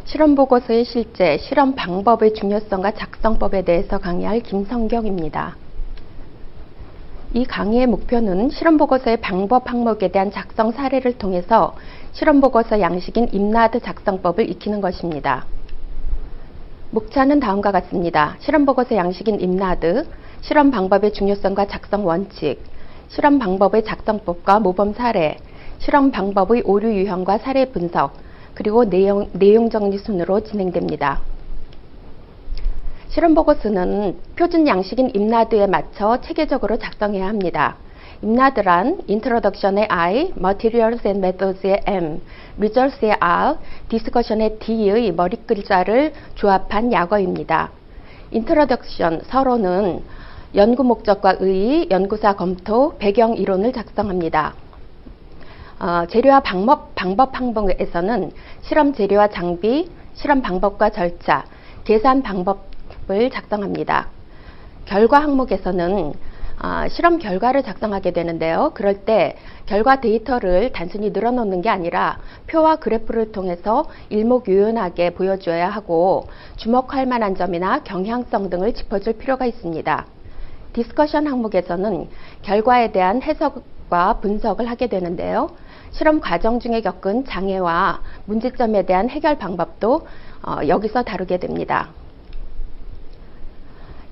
실험 보고서의 실제, 실험 방법의 중요성과 작성법에 대해서 강의할 김성경입니다. 이 강의의 목표는 실험 보고서의 방법 항목에 대한 작성 사례를 통해서 실험 보고서 양식인 임나드 작성법을 익히는 것입니다. 목차는 다음과 같습니다. 실험 보고서 양식인 임나드, 실험 방법의 중요성과 작성 원칙, 실험 방법의 작성법과 모범 사례, 실험 방법의 오류 유형과 사례 분석, 그리고 내용 정리 순으로 진행됩니다. 실험 보고서는 표준 양식인 임나드에 맞춰 체계적으로 작성해야 합니다. 임나드란 Introduction의 I, Materials and Methods의 M, Results의 R, Discussion의 D의 머릿글자를 조합한 약어입니다. Introduction, 서론은 연구 목적과 의의, 연구사 검토, 배경 이론을 작성합니다. 재료와 방법 항목에서는 실험 재료와 장비, 실험 방법과 절차, 계산 방법을 작성합니다. 결과 항목에서는 실험 결과를 작성하게 되는데요. 그럴 때 결과 데이터를 단순히 늘어놓는 게 아니라 표와 그래프를 통해서 일목요연하게 보여줘야 하고 주목할 만한 점이나 경향성 등을 짚어줄 필요가 있습니다. 디스커션 항목에서는 결과에 대한 해석과 분석을 하게 되는데요. 실험 과정 중에 겪은 장애와 문제점에 대한 해결 방법도 여기서 다루게 됩니다.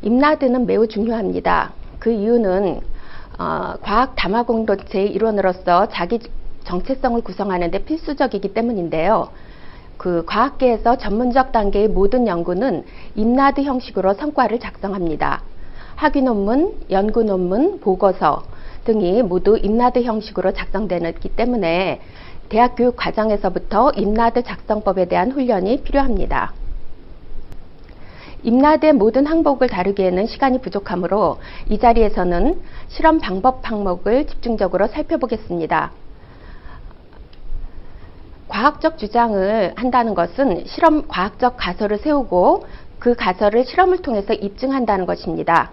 임나드는 매우 중요합니다. 그 이유는 과학 담화 공동체의 일원으로서 자기 정체성을 구성하는 데 필수적이기 때문인데요. 그 과학계에서 전문적 단계의 모든 연구는 임나드 형식으로 성과를 작성합니다. 학위 논문, 연구 논문, 보고서 등이 모두 임나드 형식으로 작성되기 때문에 대학 교육 과정에서부터 임나드 작성법에 대한 훈련이 필요합니다. 임나드의 모든 항목을 다루기에는 시간이 부족하므로 이 자리에서는 실험 방법 항목을 집중적으로 살펴보겠습니다. 과학적 주장을 한다는 것은 실험 과학적 가설을 세우고 그 가설을 실험을 통해서 입증한다는 것입니다.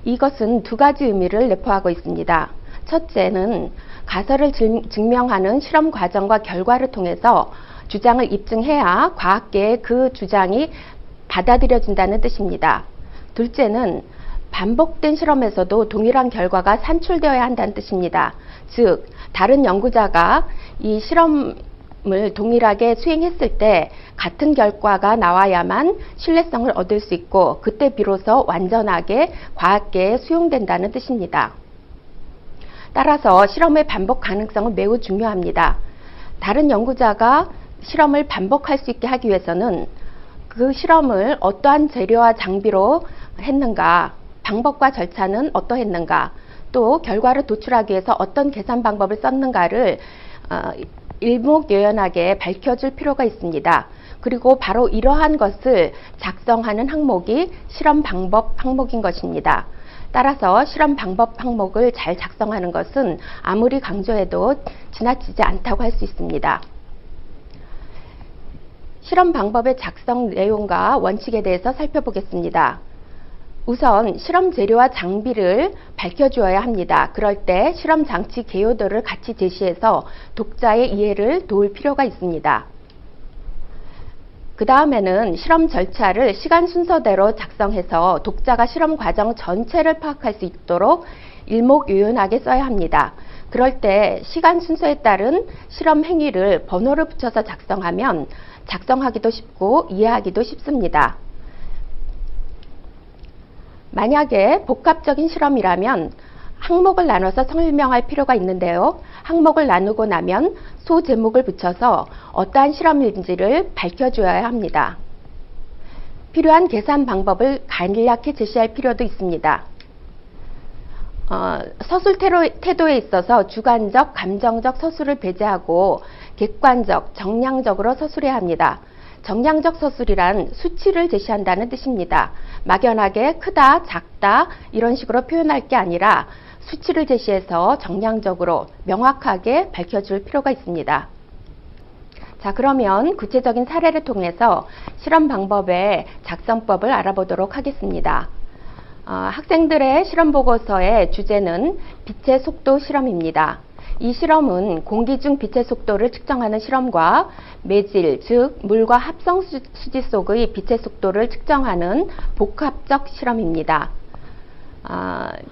이것은 두 가지 의미를 내포하고 있습니다. 첫째는 가설을 증명하는 실험 과정과 결과를 통해서 주장을 입증해야 과학계의 그 주장이 받아들여진다는 뜻입니다. 둘째는 반복된 실험에서도 동일한 결과가 산출되어야 한다는 뜻입니다. 즉, 다른 연구자가 이 실험을 동일하게 수행했을 때 같은 결과가 나와야만 신뢰성을 얻을 수 있고 그때 비로소 완전하게 과학계에 수용된다는 뜻입니다. 따라서 실험의 반복 가능성은 매우 중요합니다. 다른 연구자가 실험을 반복할 수 있게 하기 위해서는 그 실험을 어떠한 재료와 장비로 했는가, 방법과 절차는 어떠했는가, 또 결과를 도출하기 위해서 어떤 계산 방법을 썼는가를 일목요연하게 밝혀줄 필요가 있습니다. 그리고 바로 이러한 것을 작성하는 항목이 실험 방법 항목인 것입니다. 따라서 실험 방법 항목을 잘 작성하는 것은 아무리 강조해도 지나치지 않다고 할 수 있습니다. 실험 방법의 작성 내용과 원칙에 대해서 살펴보겠습니다. 우선 실험 재료와 장비를 밝혀주어야 합니다. 그럴 때 실험 장치 개요도를 같이 제시해서 독자의 이해를 도울 필요가 있습니다. 그 다음에는 실험 절차를 시간 순서대로 작성해서 독자가 실험 과정 전체를 파악할 수 있도록 일목요연하게 써야 합니다. 그럴 때 시간 순서에 따른 실험 행위를 번호를 붙여서 작성하면 작성하기도 쉽고 이해하기도 쉽습니다. 만약에 복합적인 실험이라면 항목을 나눠서 설명할 필요가 있는데요. 항목을 나누고 나면 소제목을 붙여서 어떠한 실험인지를 밝혀줘야 합니다. 필요한 계산 방법을 간략히 제시할 필요도 있습니다. 서술 태도에 있어서 주관적, 감정적 서술을 배제하고 객관적, 정량적으로 서술해야 합니다. 정량적 서술이란 수치를 제시한다는 뜻입니다. 막연하게 크다, 작다 이런 식으로 표현할 게 아니라 수치를 제시해서 정량적으로 명확하게 밝혀줄 필요가 있습니다. 자, 그러면 구체적인 사례를 통해서 실험 방법의 작성법을 알아보도록 하겠습니다. 학생들의 실험 보고서의 주제는 빛의 속도 실험입니다. 이 실험은 공기 중 빛의 속도를 측정하는 실험과 매질, 즉 물과 합성수지 속의 빛의 속도를 측정하는 복합적 실험입니다.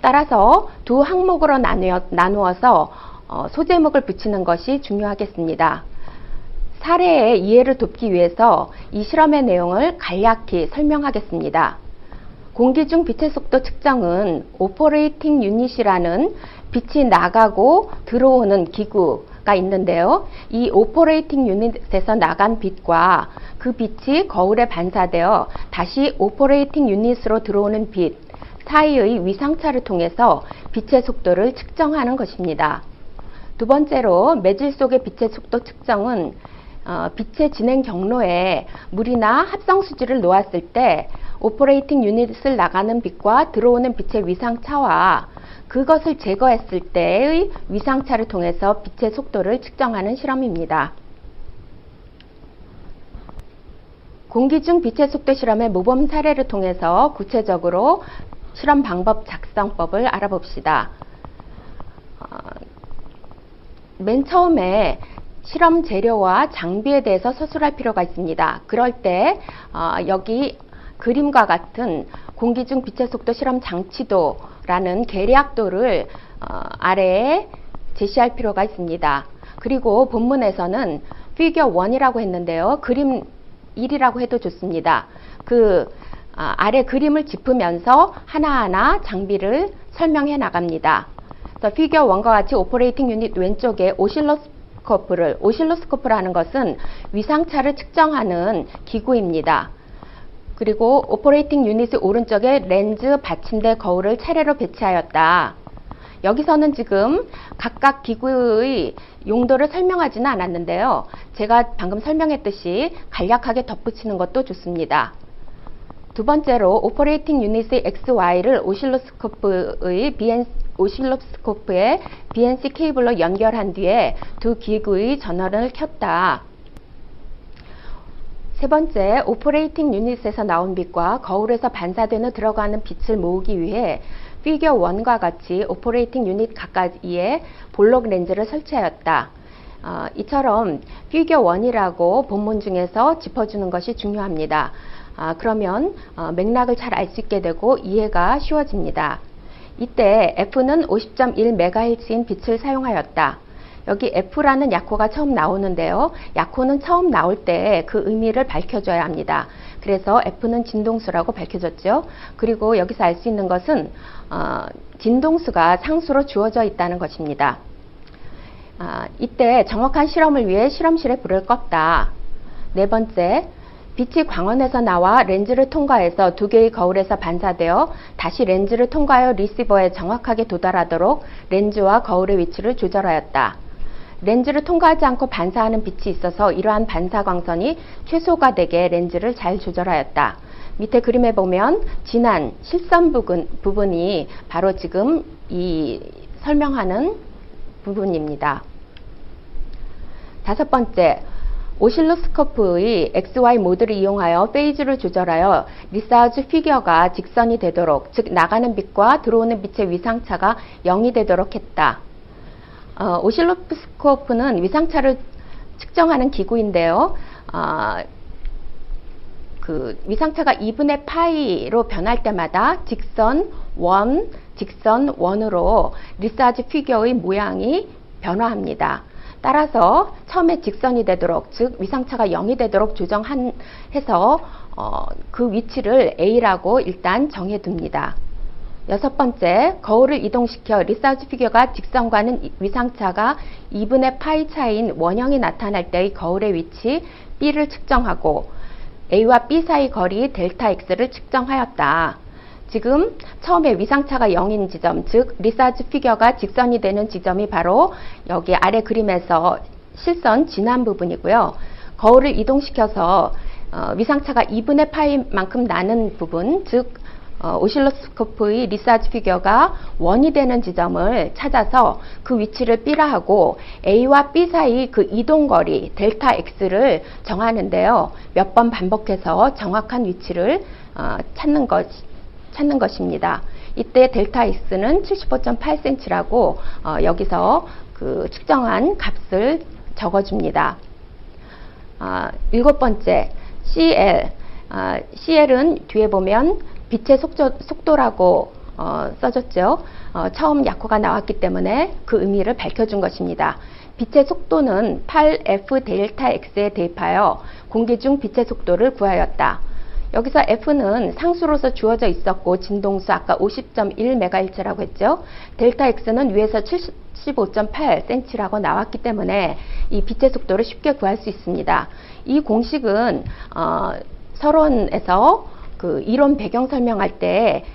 따라서 두 항목으로 나누어서 소제목을 붙이는 것이 중요하겠습니다. 사례의 이해를 돕기 위해서 이 실험의 내용을 간략히 설명하겠습니다. 공기 중 빛의 속도 측정은 오퍼레이팅 유닛이라는 빛이 나가고 들어오는 기구가 있는데요. 이 오퍼레이팅 유닛에서 나간 빛과 그 빛이 거울에 반사되어 다시 오퍼레이팅 유닛으로 들어오는 빛 사이의 위상차를 통해서 빛의 속도를 측정하는 것입니다. 두 번째로 매질 속의 빛의 속도 측정은 빛의 진행 경로에 물이나 합성수지를 놓았을 때 오퍼레이팅 유닛을 나가는 빛과 들어오는 빛의 위상차와 그것을 제거했을 때의 위상차를 통해서 빛의 속도를 측정하는 실험입니다. 공기 중 빛의 속도 실험의 모범 사례를 통해서 구체적으로 실험 방법 작성법을 알아봅시다. 맨 처음에 실험 재료와 장비에 대해서 서술할 필요가 있습니다. 그럴 때 여기 그림과 같은 공기 중 빛의 속도 실험 장치도라는 계략도를 아래에 제시할 필요가 있습니다. 그리고 본문에서는 피겨 1이라고 했는데요. 그림 1이라고 해도 좋습니다. 아래 그림을 짚으면서 하나하나 장비를 설명해 나갑니다. 피겨 1과 같이 오퍼레이팅 유닛 왼쪽에 오실로스코프라는 것은 위상차를 측정하는 기구입니다. 그리고 오퍼레이팅 유닛의 오른쪽에 렌즈, 받침대, 거울을 차례로 배치하였다. 여기서는 지금 각각 기구의 용도를 설명하지는 않았는데요. 제가 방금 설명했듯이 간략하게 덧붙이는 것도 좋습니다. 두 번째로 오퍼레이팅 유닛의 XY를 오실로스코프의 BNC 케이블로 연결한 뒤에 두 기구의 전원을 켰다. 세 번째, 오퍼레이팅 유닛에서 나온 빛과 거울에서 반사되는 들어가는 빛을 모으기 위해 피겨 1과 같이 오퍼레이팅 유닛 가까이에 볼록 렌즈를 설치하였다. 이처럼 피겨 1이라고 본문 중에서 짚어주는 것이 중요합니다. 그러면 맥락을 잘 알 수 있게 되고 이해가 쉬워집니다. 이때 F는 50.1MHz인 빛을 사용하였다. 여기 F라는 약호가 처음 나오는데요. 약호는 처음 나올 때 그 의미를 밝혀줘야 합니다. 그래서 F는 진동수라고 밝혀졌죠. 그리고 여기서 알 수 있는 것은 진동수가 상수로 주어져 있다는 것입니다. 이때 정확한 실험을 위해 실험실에 불을 껐다. 네 번째, 빛이 광원에서 나와 렌즈를 통과해서 두 개의 거울에서 반사되어 다시 렌즈를 통과하여 리시버에 정확하게 도달하도록 렌즈와 거울의 위치를 조절하였다. 렌즈를 통과하지 않고 반사하는 빛이 있어서 이러한 반사 광선이 최소가 되게 렌즈를 잘 조절하였다. 밑에 그림에 보면 진한 실선 부분이 바로 지금 이 설명하는 부분입니다. 다섯 번째, 오실로스코프의 XY 모드를 이용하여 페이즈를 조절하여 리사즈 피겨가 직선이 되도록, 즉 나가는 빛과 들어오는 빛의 위상차가 0이 되도록 했다. 오실로스코프는 위상차를 측정하는 기구인데요. 그 위상차가 2분의 파이로 변할 때마다 직선 1으로 리사즈 피겨의 모양이 변화합니다. 따라서 처음에 직선이 되도록, 즉 위상차가 0이 되도록 조정해서 그 위치를 A라고 일단 정해둡니다. 여섯 번째, 거울을 이동시켜 리사즈 피겨가 직선과는 위상차가 2분의 파이 차이인 원형이 나타날 때의 거울의 위치 B를 측정하고 A와 B 사이 거리 델타 X를 측정하였다. 지금 처음에 위상차가 0인 지점, 즉 리사즈 피겨가 직선이 되는 지점이 바로 여기 아래 그림에서 실선 진한 부분이고요. 거울을 이동시켜서 위상차가 2분의 파이만큼 나는 부분, 즉 오실로스코프의 리사즈 피겨가 1이 되는 지점을 찾아서 그 위치를 B라 하고 A와 B 사이 그 이동거리 델타 X를 정하는데요. 몇 번 반복해서 정확한 위치를 찾는 것입니다. 이때 델타 X는 75.8cm라고 여기서 그 측정한 값을 적어줍니다. 7번째, CL. CL은 뒤에 보면 빛의 속도라고 써졌죠. 처음 약호가 나왔기 때문에 그 의미를 밝혀준 것입니다. 빛의 속도는 8F 델타 X에 대입하여 공기 중 빛의 속도를 구하였다. 여기서 F는 상수로서 주어져 있었고 진동수 아까 50.1MHz라고 했죠. 델타 X는 위에서 75.8cm라고 나왔기 때문에 이 빛의 속도를 쉽게 구할 수 있습니다. 이 공식은 서론에서 그 이론 배경 설명할 때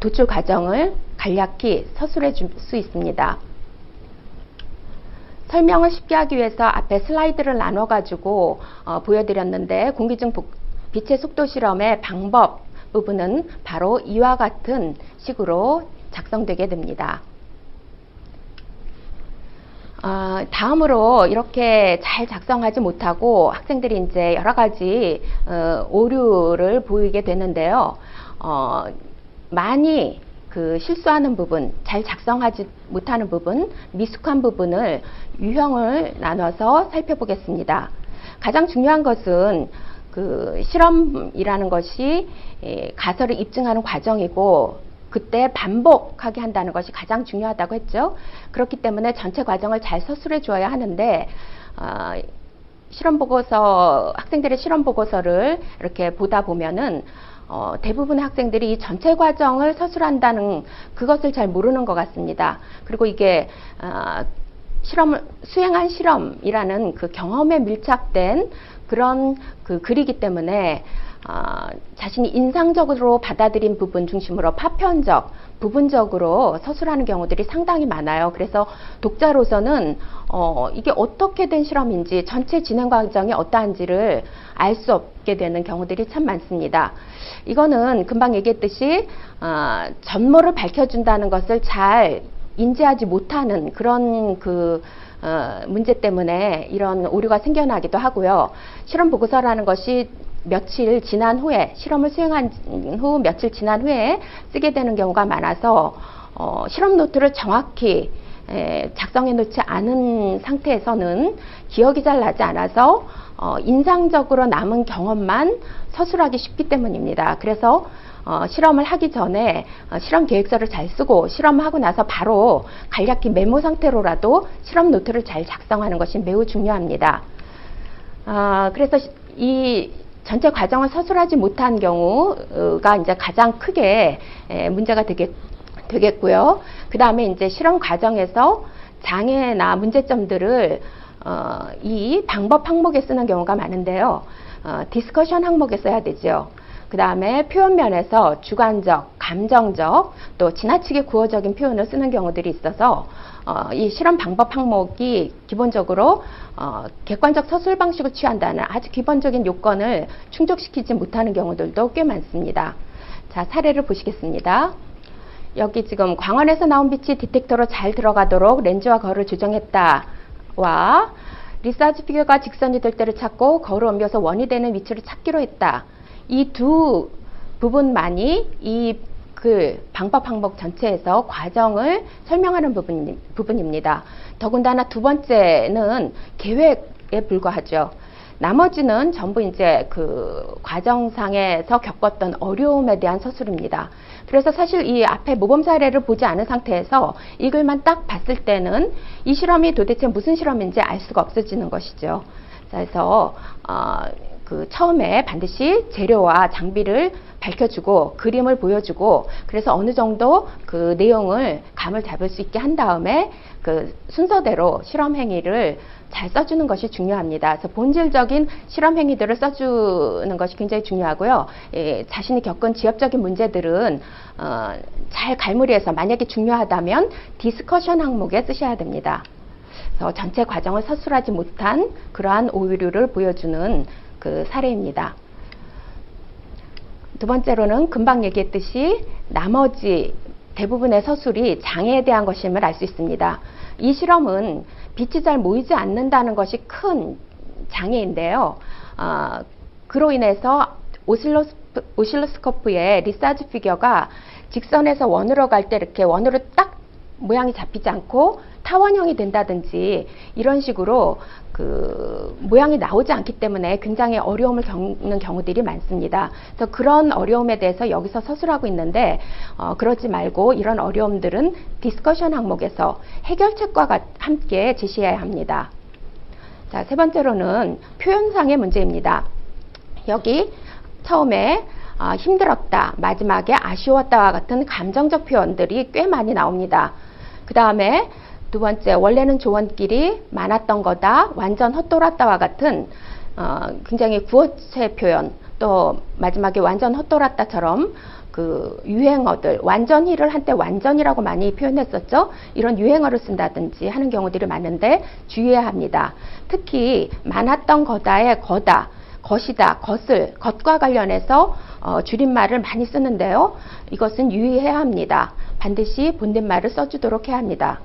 도출 과정을 간략히 서술해 줄 수 있습니다. 설명을 쉽게 하기 위해서 앞에 슬라이드를 나눠 가지고 보여드렸는데 공기 중 빛의 속도 실험의 방법 부분은 바로 이와 같은 식으로 작성되게 됩니다. 다음으로 이렇게 잘 작성하지 못하고 학생들이 이제 여러 가지 오류를 보이게 되는데요. 많이 그 실수하는 부분, 잘 작성하지 못하는 부분, 미숙한 부분을 유형을 나눠서 살펴보겠습니다. 가장 중요한 것은 그 실험이라는 것이 가설을 입증하는 과정이고 그때 반복하게 한다는 것이 가장 중요하다고 했죠. 그렇기 때문에 전체 과정을 잘 서술해 주어야 하는데 학생들의 실험 보고서를 이렇게 보다 보면은 대부분의 학생들이 이 전체 과정을 서술한다는 그것을 잘 모르는 것 같습니다. 그리고 이게 수행한 실험이라는 그 경험에 밀착된 그런 그 글이기 때문에 자신이 인상적으로 받아들인 부분 중심으로 파편적, 부분적으로 서술하는 경우들이 상당히 많아요. 그래서 독자로서는 이게 어떻게 된 실험인지 전체 진행 과정이 어떠한지를 알 수 없게 되는 경우들이 참 많습니다. 이거는 금방 얘기했듯이 전모를 밝혀준다는 것을 잘 인지하지 못하는 그런 문제 때문에 이런 오류가 생겨나기도 하고요. 실험 보고서라는 것이 며칠 지난 후에, 실험을 수행한 후 며칠 지난 후에 쓰게 되는 경우가 많아서 실험 노트를 정확히 작성해 놓지 않은 상태에서는 기억이 잘 나지 않아서 인상적으로 남은 경험만 서술하기 쉽기 때문입니다. 그래서 실험을 하기 전에 실험 계획서를 잘 쓰고 실험하고 나서 바로 간략히 메모 상태로라도 실험 노트를 잘 작성하는 것이 매우 중요합니다. 그래서 이 전체 과정을 서술하지 못한 경우가 이제 가장 크게 문제가 되겠고요. 그 다음에 이제 실험 과정에서 장애나 문제점들을 이 방법 항목에 쓰는 경우가 많은데요. 디스커션 항목에 써야 되죠. 그 다음에 표현면에서 주관적, 감정적, 또 지나치게 구어적인 표현을 쓰는 경우들이 있어서 이 실험 방법 항목이 기본적으로 객관적 서술 방식을 취한다는 아주 기본적인 요건을 충족시키지 못하는 경우들도 꽤 많습니다. 자, 사례를 보시겠습니다. 여기 지금 광원에서 나온 빛이 디텍터로 잘 들어가도록 렌즈와 거울을 조정했다와 리사지 피겨가 직선이 될 때를 찾고 거울을 옮겨서 원이 되는 위치를 찾기로 했다. 이 두 부분만이 이 방법 항목 전체에서 과정을 설명하는 부분입니다. 더군다나 두 번째는 계획에 불과하죠. 나머지는 전부 이제 그 과정상에서 겪었던 어려움에 대한 서술입니다. 그래서 사실 이 앞에 모범 사례를 보지 않은 상태에서 이 글만 딱 봤을 때는 이 실험이 도대체 무슨 실험인지 알 수가 없어지는 것이죠. 그래서 처음에 반드시 재료와 장비를 밝혀주고 그림을 보여주고 그래서 어느 정도 그 내용을 감을 잡을 수 있게 한 다음에 그 순서대로 실험 행위를 잘 써주는 것이 중요합니다. 그래서 본질적인 실험 행위들을 써주는 것이 굉장히 중요하고요. 자신이 겪은 지엽적인 문제들은 잘 갈무리해서 만약에 중요하다면 디스커션 항목에 쓰셔야 됩니다. 그래서 전체 과정을 서술하지 못한 그러한 오류를 보여주는 그 사례입니다. 두 번째로는 금방 얘기했듯이 나머지 대부분의 서술이 장애에 대한 것임을 알 수 있습니다. 이 실험은 빛이 잘 모이지 않는다는 것이 큰 장애인데요. 그로 인해서 오실로스코프의 리사지 피겨가 직선에서 원으로 갈 때 이렇게 원으로 딱 모양이 잡히지 않고 타원형이 된다든지 이런 식으로 그 모양이 나오지 않기 때문에 굉장히 어려움을 겪는 경우들이 많습니다. 그래서 그런 어려움에 대해서 여기서 서술하고 있는데 그러지 말고 이런 어려움들은 디스커션 항목에서 해결책과 함께 제시해야 합니다. 자, 세 번째로는 표현상의 문제입니다. 여기 처음에 힘들었다, 마지막에 아쉬웠다와 같은 감정적 표현들이 꽤 많이 나옵니다. 그 다음에 두 번째, 원래는 조언길이 많았던 거다, 완전 헛돌았다와 같은 굉장히 구어체 표현, 또 마지막에 완전 헛돌았다처럼 그 유행어들, 완전히를 한때 완전이라고 많이 표현했었죠. 이런 유행어를 쓴다든지 하는 경우들이 많은데 주의해야 합니다. 특히 많았던 거다의 거다, 것이다, 것을, 것과 관련해서 줄임말을 많이 쓰는데요. 이것은 유의해야 합니다. 반드시 본댓말을 써주도록 해야 합니다.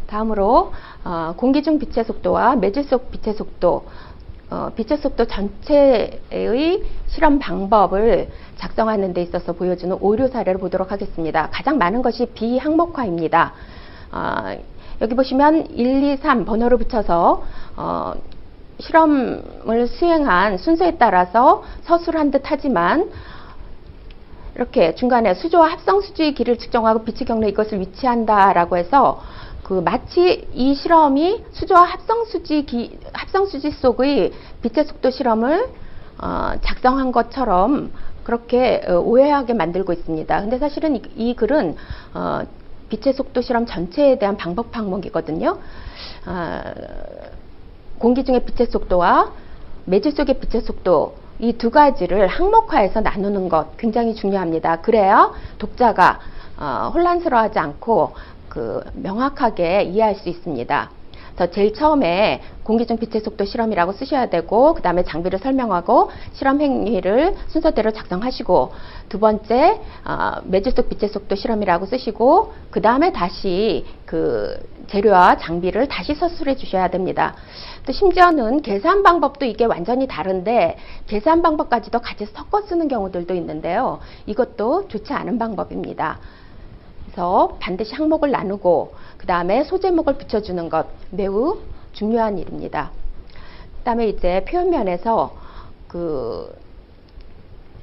다음으로 공기 중 빛의 속도와 매질 속 빛의 속도, 빛의 속도 전체의 실험 방법을 작성하는 데 있어서 보여주는 오류 사례를 보도록 하겠습니다. 가장 많은 것이 비항목화입니다. 여기 보시면 1, 2, 3 번호를 붙여서 실험을 수행한 순서에 따라서 서술한 듯 하지만 이렇게 중간에 수조와 합성수지의 길이를 측정하고 빛의 경로에 이것을 위치한다라고 해서 마치 이 실험이 수조와 합성수지 속의 빛의 속도 실험을 작성한 것처럼 그렇게 오해하게 만들고 있습니다. 근데 사실은 이 글은 빛의 속도 실험 전체에 대한 방법 항목이거든요. 공기 중의 빛의 속도와 매질 속의 빛의 속도, 이 두 가지를 항목화해서 나누는 것 굉장히 중요합니다. 그래야 독자가 혼란스러워하지 않고 명확하게 이해할 수 있습니다. 그래서 제일 처음에 공기 중 빛의 속도 실험이라고 쓰셔야 되고, 그 다음에 장비를 설명하고 실험 행위를 순서대로 작성하시고, 두 번째 매질 속 빛의 속도 실험이라고 쓰시고, 그 다음에 다시 재료와 장비를 다시 서술해 주셔야 됩니다. 또 심지어는 계산 방법도 이게 완전히 다른데 계산 방법까지도 같이 섞어 쓰는 경우들도 있는데요. 이것도 좋지 않은 방법입니다. 그래서 반드시 항목을 나누고 그 다음에 소제목을 붙여주는 것 매우 중요한 일입니다. 그 다음에 이제 표현면에서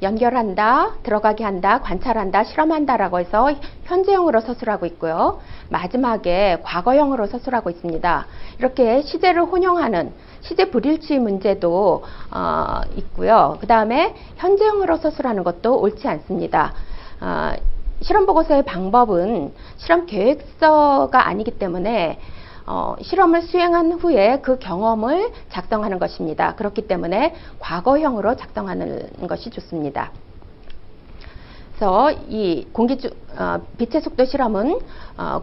연결한다, 들어가게 한다, 관찰한다, 실험한다 라고 해서 현재형으로 서술하고 있고요. 마지막에 과거형으로 서술하고 있습니다. 이렇게 시제를 혼용하는 시제 불일치 문제도 있고요. 그 다음에 현재형으로 서술하는 것도 옳지 않습니다. 실험 보고서의 방법은 실험 계획서가 아니기 때문에 실험을 수행한 후에 그 경험을 작성하는 것입니다. 그렇기 때문에 과거형으로 작성하는 것이 좋습니다. 그래서 이 빛의 속도 실험은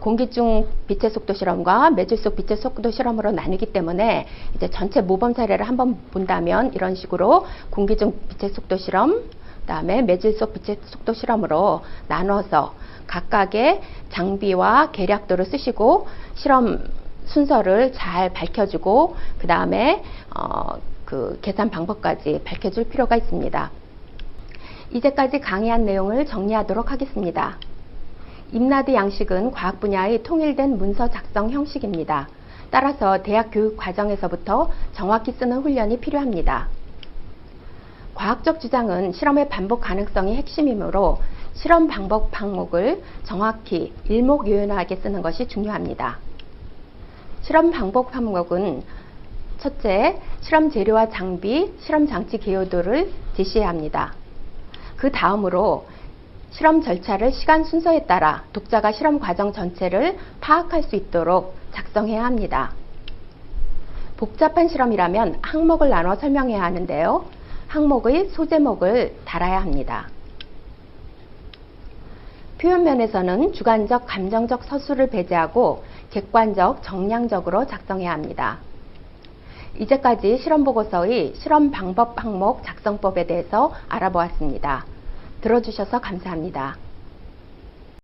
공기 중 빛의 속도 실험과 매질 속 빛의 속도 실험으로 나누기 때문에 이제 전체 모범 사례를 한번 본다면 이런 식으로 공기 중 빛의 속도 실험, 그다음에 매질 속 빛의 속도 실험으로 나눠서 각각의 장비와 계략도를 쓰시고 실험 순서를 잘 밝혀주고 그 다음에 계산 방법까지 밝혀줄 필요가 있습니다. 이제까지 강의한 내용을 정리하도록 하겠습니다. 임나드 양식은 과학 분야의 통일된 문서 작성 형식입니다. 따라서 대학 교육 과정에서부터 정확히 쓰는 훈련이 필요합니다. 과학적 주장은 실험의 반복 가능성이 핵심이므로 실험 방법 항목을 정확히 일목요연하게 쓰는 것이 중요합니다. 실험 방법 항목은 첫째, 실험 재료와 장비, 실험 장치 개요도를 제시해야 합니다. 그 다음으로 실험 절차를 시간 순서에 따라 독자가 실험 과정 전체를 파악할 수 있도록 작성해야 합니다. 복잡한 실험이라면 항목을 나눠 설명해야 하는데요. 항목의 소제목을 달아야 합니다. 표현면에서는 주관적, 감정적 서술을 배제하고 객관적, 정량적으로 작성해야 합니다. 이제까지 실험보고서의 실험 방법 항목 작성법에 대해서 알아보았습니다. 들어주셔서 감사합니다.